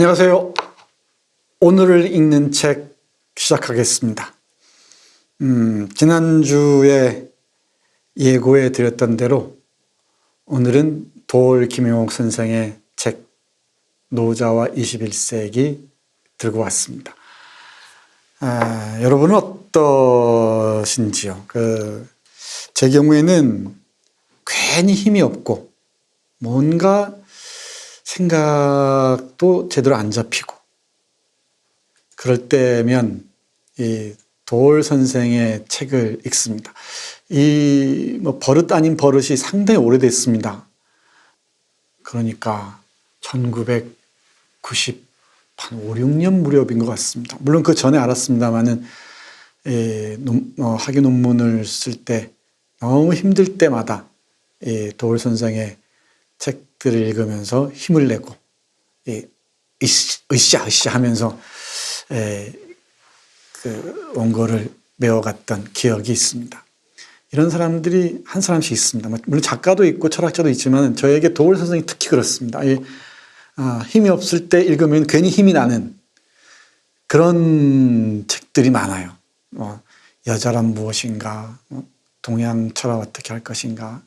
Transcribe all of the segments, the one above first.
안녕하세요. 오늘을 읽는 책 시작하겠습니다. 지난주에 예고해 드렸던 대로 오늘은 도올 김영옥 선생의 책 노자와 21세기 들고 왔습니다. 여러분은 어떠신지요? 제 경우에는 괜히 힘이 없고 뭔가 생각도 제대로 안 잡히고 그럴 때면 이 도올 선생의 책을 읽습니다. 이 버릇 아닌 버릇이 상당히 오래됐습니다. 그러니까 1995, 6년 무렵인 것 같습니다. 물론 그 전에 알았습니다만은 학위 논문을 쓸 때 너무 힘들 때마다 도올 선생의 책들을 읽으면서 힘을 내고 으쌰 하면서 그 원고를 메워갔던 기억이 있습니다. 이런 사람들이 한 사람씩 있습니다. 물론 작가도 있고 철학자도 있지만 저에게 도올 선생이 특히 그렇습니다. 힘이 없을 때 읽으면 괜히 힘이 나는 그런 책들이 많아요. 여자란 무엇인가, 동양 철학 어떻게 할 것인가,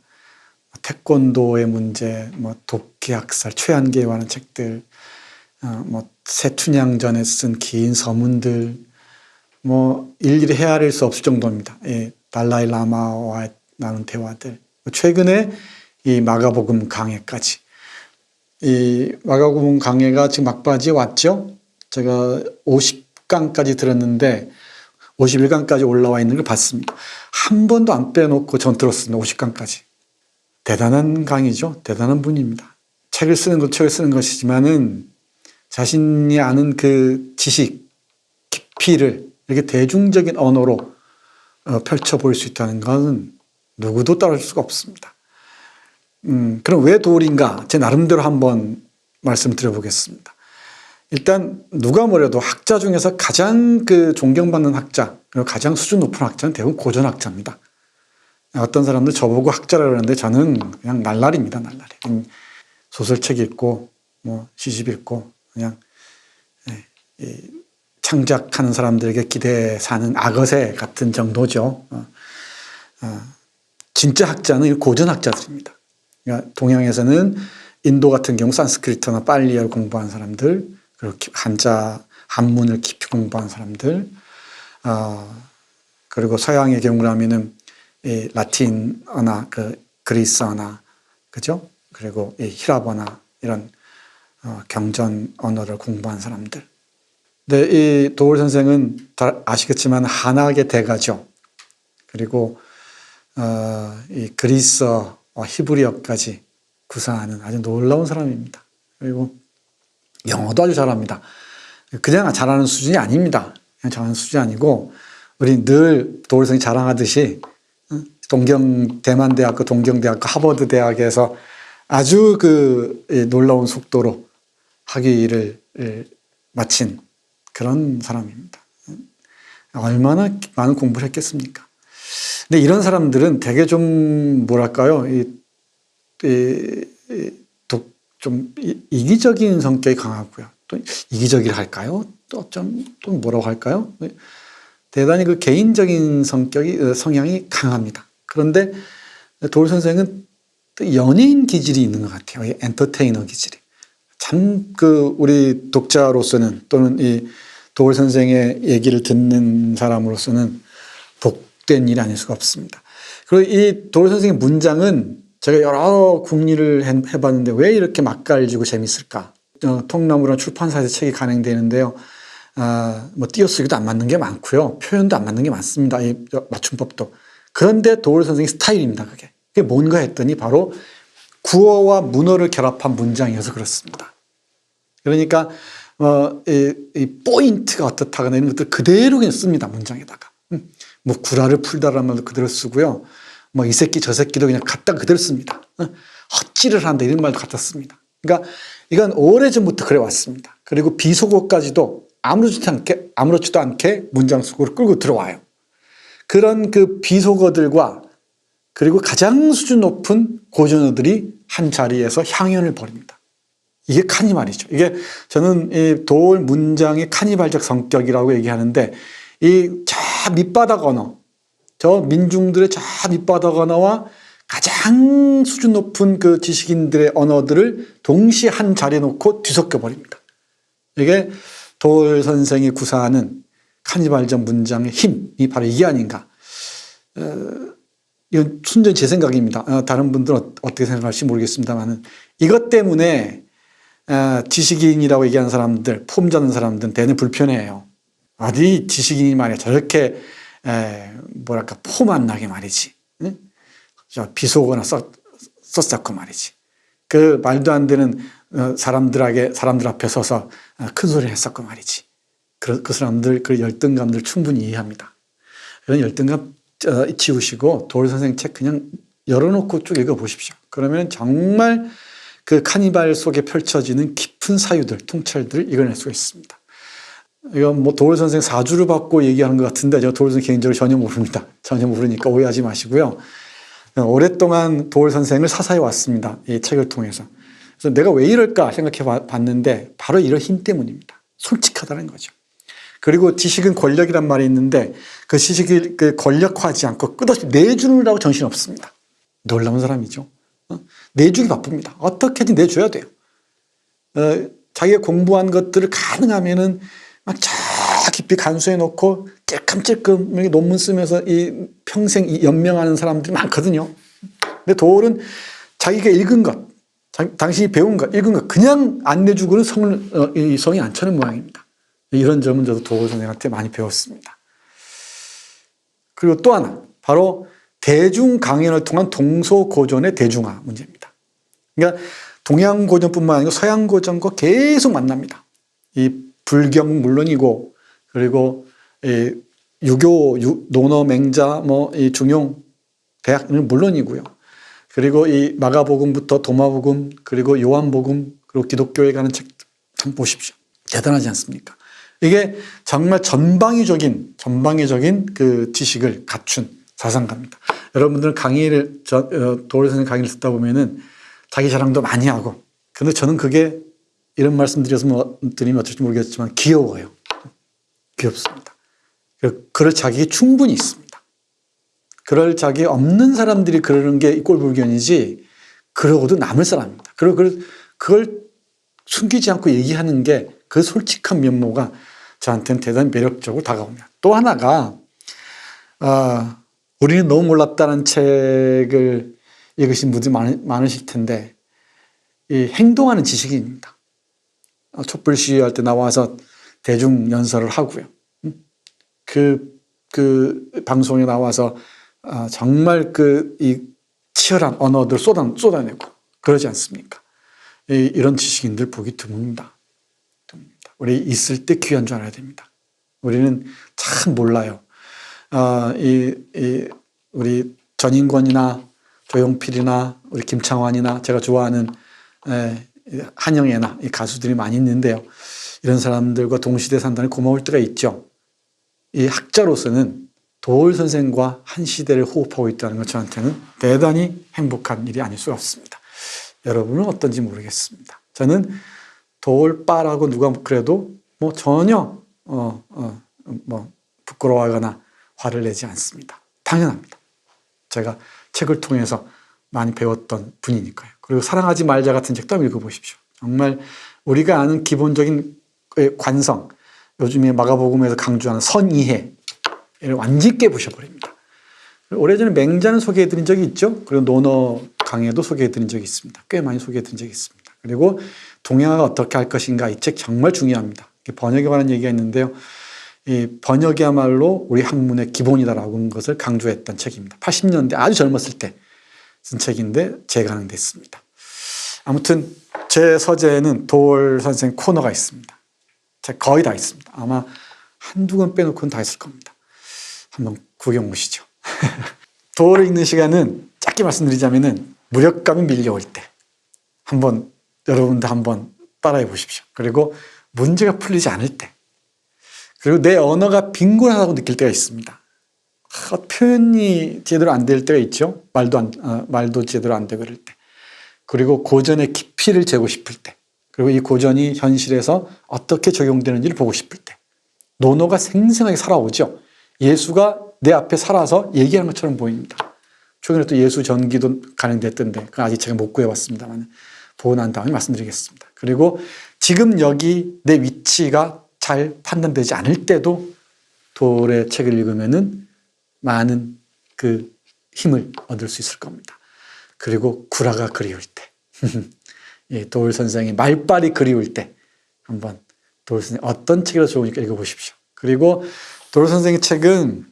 태권도의 문제, 독기학살, 최한계에 관한 책들, 새춘향전에 쓴 긴 서문들, 일일이 헤아릴 수 없을 정도입니다. 달라이 라마와 나눈 대화들. 최근에 이 마가복음 강해까지. 이 마가복음 강해가 지금 막바지에 왔죠? 제가 50강까지 들었는데 51강까지 올라와 있는 걸 봤습니다. 한 번도 안 빼놓고 전 들었습니다. 50강까지. 대단한 강의죠. 대단한 분입니다. 책을 쓰는 것이지만은 자신이 아는 그 지식, 깊이를 이렇게 대중적인 언어로 펼쳐볼 수 있다는 것은 누구도 따라올 수가 없습니다. 그럼 왜 도올인가? 제 나름대로 한번 말씀드려보겠습니다. 일단 누가 뭐래도 학자 중에서 가장 존경받는 학자, 그리고 가장 수준 높은 학자는 대부분 고전학자입니다. 어떤 사람들 저보고 학자라 그러는데 저는 그냥 날라리입니다. 날라리. 소설책 읽고 시집 읽고 그냥 창작하는 사람들에게 기대 사는 악어새 같은 정도죠. 진짜 학자는 고전학자들입니다. 그러니까 동양에서는 인도 같은 경우 산스크리트나 빨리어를 공부한 사람들, 그리고 한문을 깊이 공부한 사람들, 그리고 서양의 경우라면은 라틴어나 그리스어나, 그죠? 그리고 히라버나 이런 경전 언어를 공부한 사람들. 근데 이 도올 선생은 다 아시겠지만 한학의 대가죠. 그리고 이 그리스어, 히브리어까지 구사하는 아주 놀라운 사람입니다. 그리고 영어도 아주 잘합니다. 그냥 잘하는 수준이 아닙니다. 그냥 잘하는 수준이 아니고 우리 늘 도올 선생이 자랑하듯이 대만대학교, 동경대학교, 하버드대학에서 아주 놀라운 속도로 학위를 마친 그런 사람입니다. 얼마나 많은 공부를 했겠습니까? 근데 이런 사람들은 되게 좀 뭐랄까요, 좀 이기적인 성격이 강하고요. 또 이기적이라 할까요? 또 뭐라고 할까요? 대단히 개인적인 성향이 강합니다. 그런데 도올 선생은 또 연예인 기질이 있는 것 같아요. 엔터테이너 기질이. 참 우리 독자로서는 또는 이 도올 선생의 얘기를 듣는 사람으로서는 복된 일이 아닐 수가 없습니다. 그리고 이 도올 선생의 문장은 제가 여러 궁리를 해봤는데 왜 이렇게 맛깔지고 재밌을까? 통나무라는 출판사에서 책이 간행되는데요. 띄어쓰기도 안 맞는 게 많고요. 표현도 안 맞는 게 많습니다. 이 맞춤법도. 그런데 도올 선생의 스타일입니다. 그게 뭔가 했더니 바로 구어와 문어를 결합한 문장이어서 그렇습니다. 그러니까 이 포인트가 어떻다거나 이런 것들 그대로 그냥 씁니다. 문장에다가. 구라를 풀다라는 말도 그대로 쓰고요. 이 새끼 저 새끼도 그냥 갖다 그대로 씁니다. 헛질을 한다 이런 말도 갖다 씁니다. 그러니까 이건 오래전부터 그래 왔습니다. 그리고 비속어까지도 아무렇지도 않게 문장 속으로 끌고 들어와요. 그런 비속어들과 그리고 가장 수준 높은 고전어들이 한 자리에서 향연을 벌입니다. 이게 카니발이죠. 이게 저는 이 도올 문장의 카니발적 성격이라고 얘기하는데 이 저 밑바닥 언어, 저 민중들의 저 밑바닥 언어와 가장 수준 높은 그 지식인들의 언어들을 동시에 한 자리에 놓고 뒤섞여 버립니다. 이게 도올 선생이 구사하는 카니발적 문장의 힘이 바로 이게 아닌가. 이건 순전히 제 생각입니다. 다른 분들은 어떻게 생각할지 모르겠습니다만 이것 때문에 지식인이라고 얘기하는 사람들, 폼 잡는 사람들은 대단히 불편해요. 어디 지식인이 말이야 저렇게 뭐랄까 폼 안 나게 말이지. 응? 비속어나 썼었고 말이지. 그 말도 안 되는 사람들 앞에 서서 큰 소리를 했었고 말이지. 그 사람들 그 열등감들 충분히 이해합니다. 그런 열등감 지우시고 도올 선생 책 그냥 열어놓고 쭉 읽어보십시오. 그러면 정말 그 카니발 속에 펼쳐지는 깊은 사유들, 통찰들을 읽어낼 수가 있습니다. 이건 뭐 도올 선생 사주를 받고 얘기하는 것 같은데 제가 도올 선생 개인적으로 전혀 모릅니다. 전혀 모르니까 오해하지 마시고요. 오랫동안 도올 선생을 사사해 왔습니다. 이 책을 통해서. 그래서 내가 왜 이럴까 생각해 봤는데 바로 이런 힘 때문입니다. 솔직하다는 거죠. 그리고 지식은 권력이란 말이 있는데 그 지식을 권력화하지 않고 끝없이 내주느라고 정신없습니다. 놀라운 사람이죠. 내주기 바쁩니다. 어떻게든 내줘야 돼요. 자기가 공부한 것들을 가능하면은 막 저 깊이 간수해 놓고 찔끔찔끔 논문 쓰면서 이 평생 연명하는 사람들이 많거든요. 근데 도올은 자기가 읽은 것, 당신이 배운 것, 읽은 것 그냥 안 내주고는 성이 안 차는 모양입니다. 이런 점은 저도 도올 선생한테 많이 배웠습니다. 그리고 또 하나, 바로 대중 강연을 통한 동서고전의 대중화 문제입니다. 그러니까 동양 고전뿐만 아니고 서양 고전과 계속 만납니다. 이 불경 물론이고, 그리고 이 유교, 논어, 맹자, 이 중용, 대학은 물론이고요. 그리고 이 마가복음부터 도마복음, 그리고 요한복음, 그리고 기독교에 관한 책 참 보십시오. 대단하지 않습니까? 이게 정말 전방위적인 그 지식을 갖춘 사상가입니다. 여러분들은 강의를, 도올 선생 강의를 듣다 보면은 자기 자랑도 많이 하고, 근데 저는 그게 이런 말씀 드리면 어떨지 모르겠지만 귀여워요. 귀엽습니다. 그럴 자격이 충분히 있습니다. 그럴 자격이 없는 사람들이 그러는 게 꼴불견이지, 그러고도 남을 사람입니다. 그리고 그걸 숨기지 않고 얘기하는 게 그 솔직한 면모가 저한테는 대단히 매력적으로 다가옵니다. 또 하나가, 우리는 너무 몰랐다는 책을 읽으신 분들이 많으실 텐데, 이 행동하는 지식인입니다. 촛불 시위할 때 나와서 대중 연설을 하고요. 그 방송에 나와서 정말 이 치열한 언어들 쏟아내고 그러지 않습니까? 이런 지식인들 보기 드뭅니다. 우리 있을 때 귀한 줄 알아야 됩니다. 우리는 참 몰라요. 우리 전인권이나 조용필이나 우리 김창완이나 제가 좋아하는 한영애나 이 가수들이 많이 있는데요. 이런 사람들과 동시대에 산다니 고마울 때가 있죠. 이 학자로서는 도올 선생과 한 시대를 호흡하고 있다는 것 저한테는 대단히 행복한 일이 아닐 수가 없습니다. 여러분은 어떤지 모르겠습니다. 저는 도올빠라고 누가 그래도 전혀 부끄러워하거나 화를 내지 않습니다. 당연합니다. 제가 책을 통해서 많이 배웠던 분이니까요. 그리고 사랑하지 말자 같은 책도 한번 읽어보십시오. 정말 우리가 아는 기본적인 관성, 요즘에 마가복음에서 강조하는 선이해를 완전히 깨부셔버립니다. 오래전에 맹자는 소개해드린 적이 있죠. 그리고 논어 강의도 소개해드린 적이 있습니다. 꽤 많이 소개해드린 적이 있습니다. 그리고 동양어가 어떻게 할 것인가 이 책 정말 중요합니다. 번역에 관한 얘기가 있는데요. 이 번역이야말로 우리 학문의 기본이다라고 하는 것을 강조했던 책입니다. 80년대 아주 젊었을 때 쓴 책인데 재가능됐습니다. 아무튼 제 서재에는 도올 선생 코너가 있습니다. 거의 다 있습니다. 아마 한두 권 빼놓고는 다 있을 겁니다. 한번 구경 오시죠. 도올을 읽는 시간은 짧게 말씀드리자면은 무력감이 밀려올 때 여러분들 한번 따라해 보십시오. 그리고 문제가 풀리지 않을 때, 그리고 내 언어가 빈곤하다고 느낄 때가 있습니다. 표현이 제대로 안 될 때가 있죠. 말도 제대로 안 되고 그럴 때. 그리고 고전의 깊이를 재고 싶을 때. 그리고 이 고전이 현실에서 어떻게 적용되는지를 보고 싶을 때 논어가 생생하게 살아오죠. 예수가 내 앞에 살아서 얘기하는 것처럼 보입니다. 최근에 또 예수 전기도 간행됐던데 그건 아직 제가 못 구해봤습니다만 보고 난 다음에 말씀드리겠습니다. 그리고 지금 여기 내 위치가 잘 판단되지 않을 때도 돌의 책을 읽으면은 많은 그 힘을 얻을 수 있을 겁니다. 그리고 구라가 그리울 때, 돌 선생의 말빨이 그리울 때 한번 돌 선생 어떤 책이라도 좋으니까 읽어보십시오. 그리고 돌 선생의 책은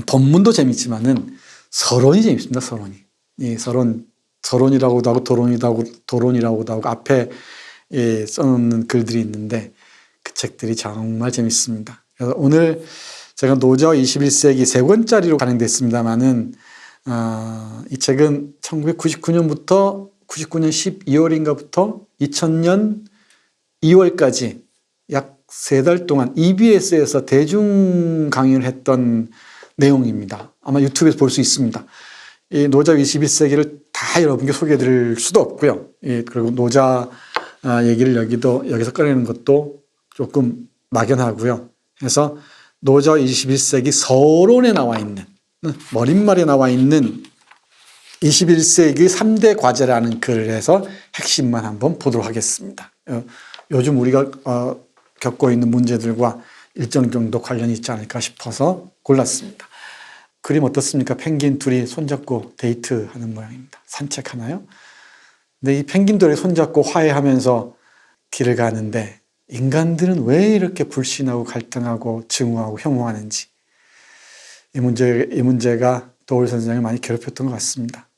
본문도 재밌지만은 서론이 재밌습니다. 서론이. 이 서론이라고도 하고 도론이라고도 하고 앞에 써놓는 글들이 있는데 그 책들이 정말 재밌습니다. 그래서 오늘 제가 노저 21세기 세 권짜리로 간행됐습니다만은 이 책은 1999년부터 99년 12월인가부터 2000년 2월까지 약 3달 동안 EBS에서 대중 강의를 했던 내용입니다. 아마 유튜브에서 볼 수 있습니다. 이 노자 21세기를 다 여러분께 소개해 드릴 수도 없고요. 그리고 노자 얘기를 여기서 꺼내는 것도 조금 막연하고요. 그래서 노자 21세기 서론에 나와 있는, 머릿말에 나와 있는 21세기 3대 과제라는 글을 해서 핵심만 한번 보도록 하겠습니다. 요즘 우리가 겪고 있는 문제들과 일정 정도 관련이 있지 않을까 싶어서 골랐습니다. 그림 어떻습니까? 펭귄 둘이 손잡고 데이트하는 모양입니다. 산책하나요? 근데 이 펭귄들이 손잡고 화해하면서 길을 가는데 인간들은 왜 이렇게 불신하고 갈등하고 증오하고 혐오하는지 이 문제가 도울 선생을 많이 괴롭혔던 것 같습니다.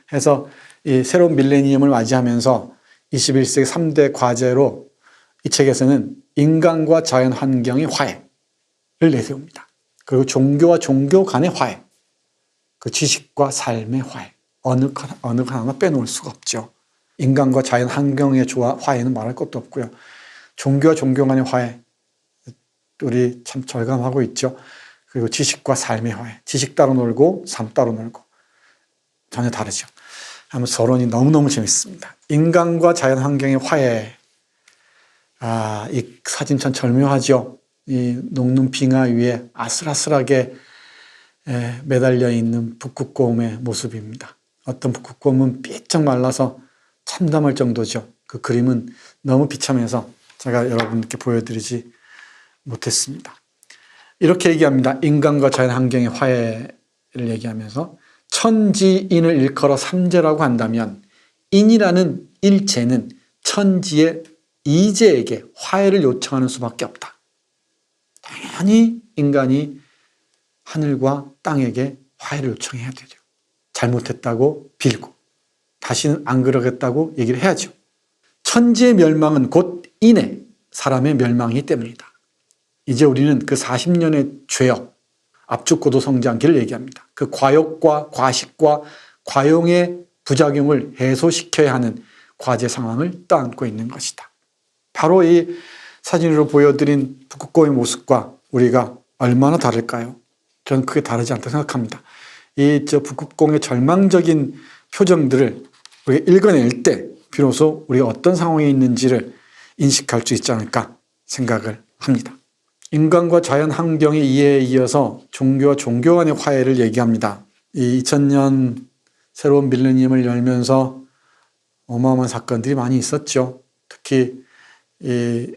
그래서 이 새로운 밀레니엄을 맞이하면서 21세기 3대 과제로 이 책에서는 인간과 자연 환경의 화해를 내세웁니다. 그리고 종교와 종교 간의 화해, 그 지식과 삶의 화해, 어느 하나 빼놓을 수가 없죠. 인간과 자연 환경의 화해는 말할 것도 없고요. 종교와 종교 간의 화해, 우리 참 절감하고 있죠. 그리고 지식과 삶의 화해, 지식 따로 놀고 삶 따로 놀고 전혀 다르죠. 아무 서론이 너무너무 재밌습니다. 인간과 자연 환경의 화해. 이 사진 참 절묘하죠. 이 녹는 빙하 위에 아슬아슬하게 매달려 있는 북극곰의 모습입니다. 어떤 북극곰은 삐쩍 말라서 참담할 정도죠. 그 그림은 너무 비참해서 제가 여러분께 보여드리지 못했습니다. 이렇게 얘기합니다. 인간과 자연 환경의 화해를 얘기하면서 천지인을 일컬어 삼재라고 한다면 인이라는 일체는 천지의 이재에게 화해를 요청하는 수밖에 없다. 당연히 인간이 하늘과 땅에게 화해를 요청해야 되죠. 잘못했다고 빌고 다시는 안 그러겠다고 얘기를 해야죠. 천지의 멸망은 곧 인의 사람의 멸망이기 때문이다. 이제 우리는 그 40년의 죄업, 압축고도 성장기를 얘기합니다. 그 과욕과 과식과 과용의 부작용을 해소시켜야 하는 과제 상황을 떠안고 있는 것이다. 바로 이 사진으로 보여드린 북극곰의 모습과 우리가 얼마나 다를까요? 저는 크게 다르지 않다고 생각합니다. 저 북극곰의 절망적인 표정들을 우리가 읽어낼 때 비로소 우리가 어떤 상황에 있는지를 인식할 수 있지 않을까 생각을 합니다. 인간과 자연 환경의 이해에 이어서 종교와 종교 간의 화해를 얘기합니다. 이 2000년 새로운 밀레니엄을 열면서 어마어마한 사건들이 많이 있었죠. 특히 이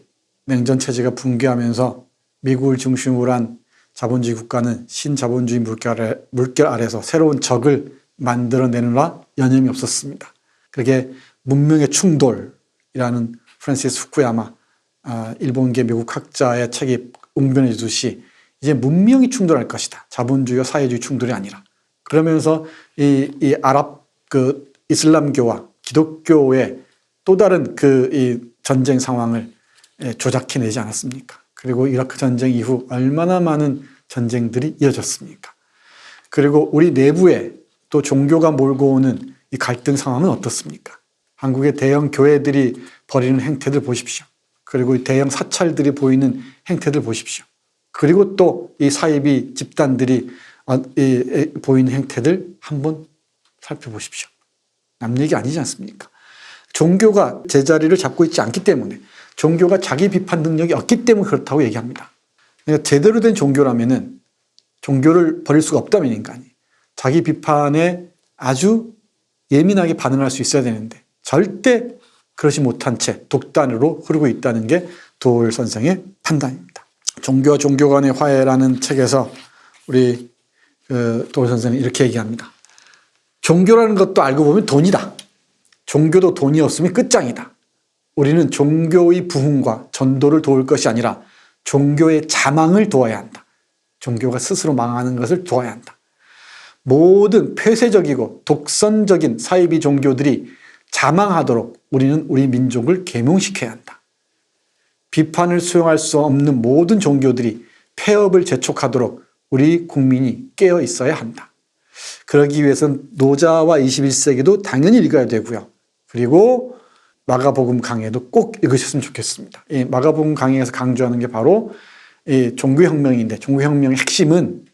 냉전 체제가 붕괴하면서 미국을 중심으로 한 자본주의 국가는 신자본주의 물결 아래서 새로운 적을 만들어내느라 여념이 없었습니다. 그게 문명의 충돌이라는 프란시스 후쿠야마 일본계 미국 학자의 책이 웅변해 주듯이 이제 문명이 충돌할 것이다. 자본주의와 사회주의 충돌이 아니라. 그러면서 이 아랍 이슬람교와 기독교의 또 다른 이 전쟁 상황을 조작해내지 않았습니까? 그리고 이라크 전쟁 이후 얼마나 많은 전쟁들이 이어졌습니까? 그리고 우리 내부에 또 종교가 몰고 오는 이 갈등 상황은 어떻습니까? 한국의 대형 교회들이 벌이는 행태들 보십시오. 그리고 대형 사찰들이 보이는 행태들 보십시오. 그리고 또 이 사이비 집단들이 보이는 행태들 한번 살펴보십시오. 남 얘기 아니지 않습니까? 종교가 제자리를 잡고 있지 않기 때문에, 종교가 자기 비판 능력이 없기 때문에 그렇다고 얘기합니다. 그러니까 제대로 된 종교라면은 종교를 버릴 수가 없다면 인간이 자기 비판에 아주 예민하게 반응할 수 있어야 되는데 절대 그러지 못한 채 독단으로 흐르고 있다는 게 도올 선생의 판단입니다. 종교와 종교 간의 화해라는 책에서 우리 도올 선생은 이렇게 얘기합니다. 종교라는 것도 알고 보면 돈이다. 종교도 돈이 없으면 끝장이다. 우리는 종교의 부흥과 전도를 도울 것이 아니라 종교의 자망을 도와야 한다. 종교가 스스로 망하는 것을 도와야 한다. 모든 폐쇄적이고 독선적인 사이비 종교들이 자망하도록 우리는 우리 민족을 계몽시켜야 한다. 비판을 수용할 수 없는 모든 종교들이 폐업을 재촉하도록 우리 국민이 깨어 있어야 한다. 그러기 위해서는 노자와 21세기도 당연히 읽어야 되고요. 그리고 마가복음 강해도 꼭 읽으셨으면 좋겠습니다. 이 마가복음 강해에서 강조하는 게 바로 이 종교혁명인데, 종교혁명의 핵심은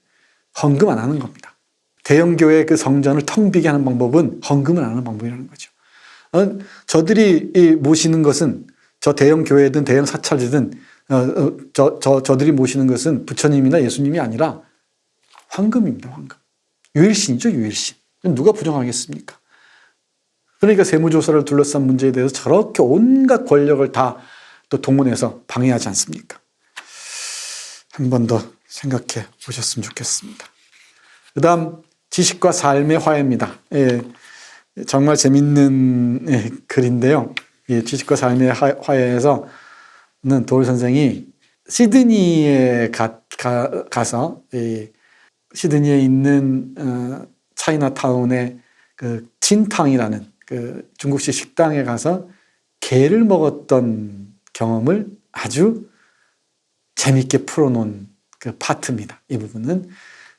헌금 안 하는 겁니다. 대형교회 그 성전을 텅 비게 하는 방법은 헌금을 안 하는 방법이라는 거죠. 저들이 모시는 것은, 저 대형교회든 대형 사찰이든 저들이 모시는 것은 부처님이나 예수님이 아니라 황금입니다. 황금. 유일신이죠. 유일신. 누가 부정하겠습니까? 그러니까 세무조사를 둘러싼 문제에 대해서 저렇게 온갖 권력을 다 또 동원해서 방해하지 않습니까? 한 번 더 생각해 보셨으면 좋겠습니다. 그 다음 지식과 삶의 화해입니다. 정말 재밌는 글인데요. 지식과 삶의 화해에서는 도올 선생이 시드니에 가서 시드니에 있는 차이나타운의 그 진탕이라는 그 중국식 식당에 가서 게를 먹었던 경험을 아주 재밌게 풀어놓은 그 파트입니다. 이 부분은.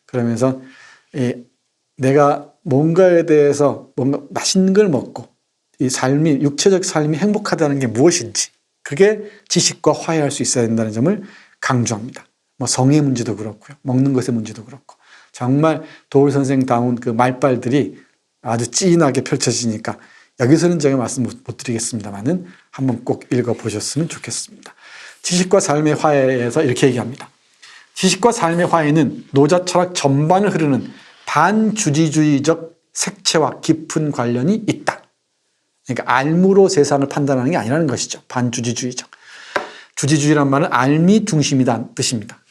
그러면서 내가 뭔가에 대해서 뭔가 맛있는 걸 먹고 이 삶이, 육체적 삶이 행복하다는 게 무엇인지, 그게 지식과 화해할 수 있어야 된다는 점을 강조합니다. 뭐 성의 문제도 그렇고요. 먹는 것의 문제도 그렇고. 정말 도올 선생다운 그 말발들이 아주 찐하게 펼쳐지니까 여기서는 제가 말씀 못 드리겠습니다만은 한번 꼭 읽어보셨으면 좋겠습니다. 지식과 삶의 화해에서 이렇게 얘기합니다. 지식과 삶의 화해는 노자 철학 전반을 흐르는 반주지주의적 색채와 깊은 관련이 있다. 그러니까 알무로 세상을 판단하는 게 아니라는 것이죠. 반주지주의적. 주지주의란 말은 알미 중심이라는 뜻입니다.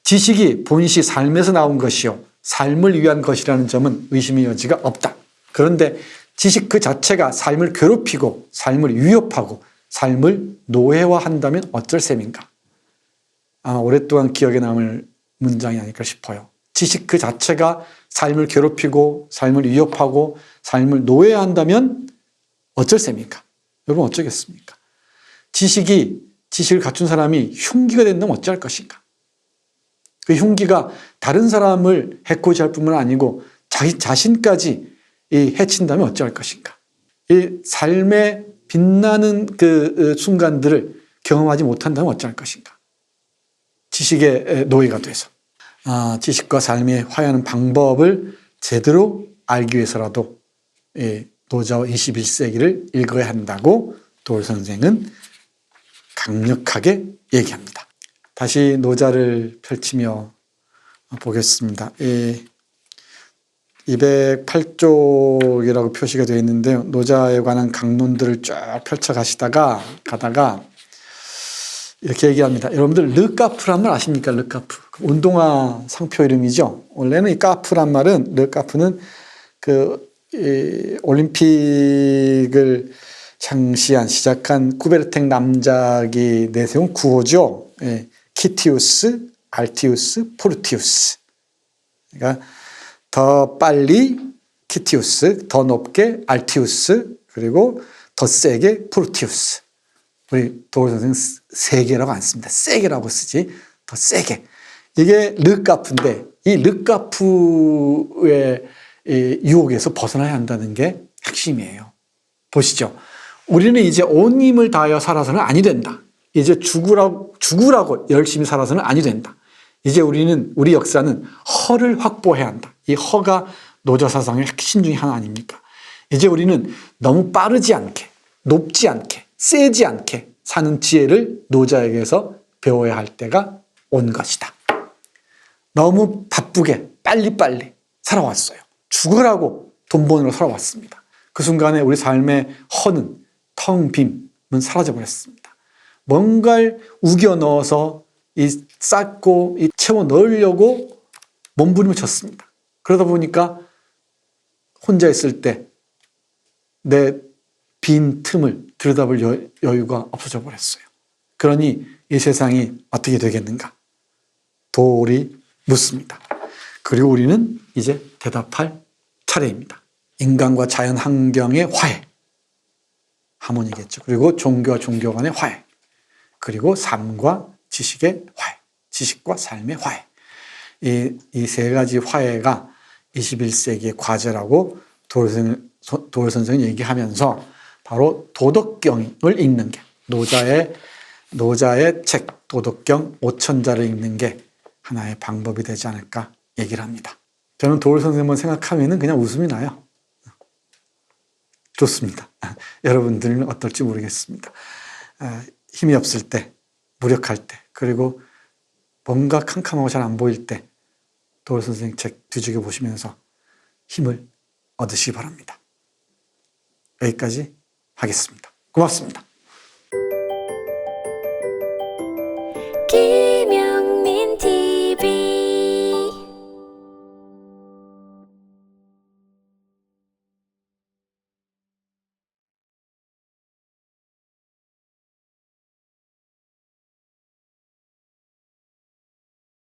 지식이 본시 삶에서 나온 것이요 삶을 위한 것이라는 점은 의심의 여지가 없다. 그런데 지식 그 자체가 삶을 괴롭히고 삶을 위협하고 삶을 노예화한다면 어쩔 셈인가? 아마 오랫동안 기억에 남을 문장이 아닐까 싶어요. 지식 그 자체가 삶을 괴롭히고 삶을 위협하고 삶을 노예화한다면 어쩔 셈입니까? 여러분 어쩌겠습니까? 지식을 갖춘 사람이 흉기가 된다면 어찌할 것인가? 그 흉기가 다른 사람을 해코지 할 뿐만 아니고 자기 자신까지 해친다면 어찌할 것인가? 이 삶의 빛나는 그 순간들을 경험하지 못한다면 어찌할 것인가? 지식의 노예가 돼서. 지식과 삶의 화해하는 방법을 제대로 알기 위해서라도 노자와 21세기를 읽어야 한다고 도올 선생은 강력하게 얘기합니다. 다시 노자를 펼치며 보겠습니다. 208쪽이라고 표시가 되어 있는데요. 노자에 관한 강론들을 쫙 펼쳐가다가 이렇게 얘기합니다. 여러분들 르카프란 말 아십니까? 르카프. 운동화 상표 이름이죠. 원래는 이 카프란 말은, 르카프는 올림픽을 시작한 쿠베르탱 남작이 내세운 구호죠. 키티우스, 알티우스, 포르티우스. 그러니까 더 빨리 키티우스, 더 높게 알티우스, 그리고 더 세게 포르티우스. 우리 도올 선생은 세게라고 안 씁니다. 세게라고 쓰지. 더 세게. 이게 르카프인데 이 르카프의 유혹에서 벗어나야 한다는 게 핵심이에요. 보시죠. 우리는 이제 온 힘을 다하여 살아서는 아니 된다. 이제 죽으라고 열심히 살아서는 아니 된다. 이제 우리 역사는 허를 확보해야 한다. 이 허가 노자 사상의 핵심 중에 하나 아닙니까? 이제 우리는 너무 빠르지 않게, 높지 않게, 세지 않게 사는 지혜를 노자에게서 배워야 할 때가 온 것이다. 너무 바쁘게 빨리빨리 살아왔어요. 죽으라고 돈 버느라 살아왔습니다. 그 순간에 우리 삶의 허는, 텅 빔은 사라져버렸습니다. 뭔가를 우겨 넣어서 쌓고 채워 넣으려고 몸부림을 쳤습니다. 그러다 보니까 혼자 있을 때 내 빈 틈을 들여다볼 여유가 없어져 버렸어요. 그러니 이 세상이 어떻게 되겠는가? 도리 묻습니다. 그리고 우리는 이제 대답할 차례입니다. 인간과 자연 환경의 화해, 하모니겠죠. 그리고 종교와 종교 간의 화해, 그리고 삶과 지식의 화해, 지식과 삶의 화해. 이 세 가지 화해가 21세기의 과제라고 도울 선생이 얘기하면서 바로 도덕경을 읽는 게, 노자의 책 도덕경 5천자를 읽는 게 하나의 방법이 되지 않을까 얘기를 합니다. 저는 도울 선생님을 생각하면 그냥 웃음이 나요. 좋습니다. 여러분들은 어떨지 모르겠습니다. 힘이 없을 때, 무력할 때, 그리고 뭔가 캄캄하고 잘 안 보일 때 도울 선생님 책 뒤죽여 보시면서 힘을 얻으시기 바랍니다. 여기까지 하겠습니다. 고맙습니다.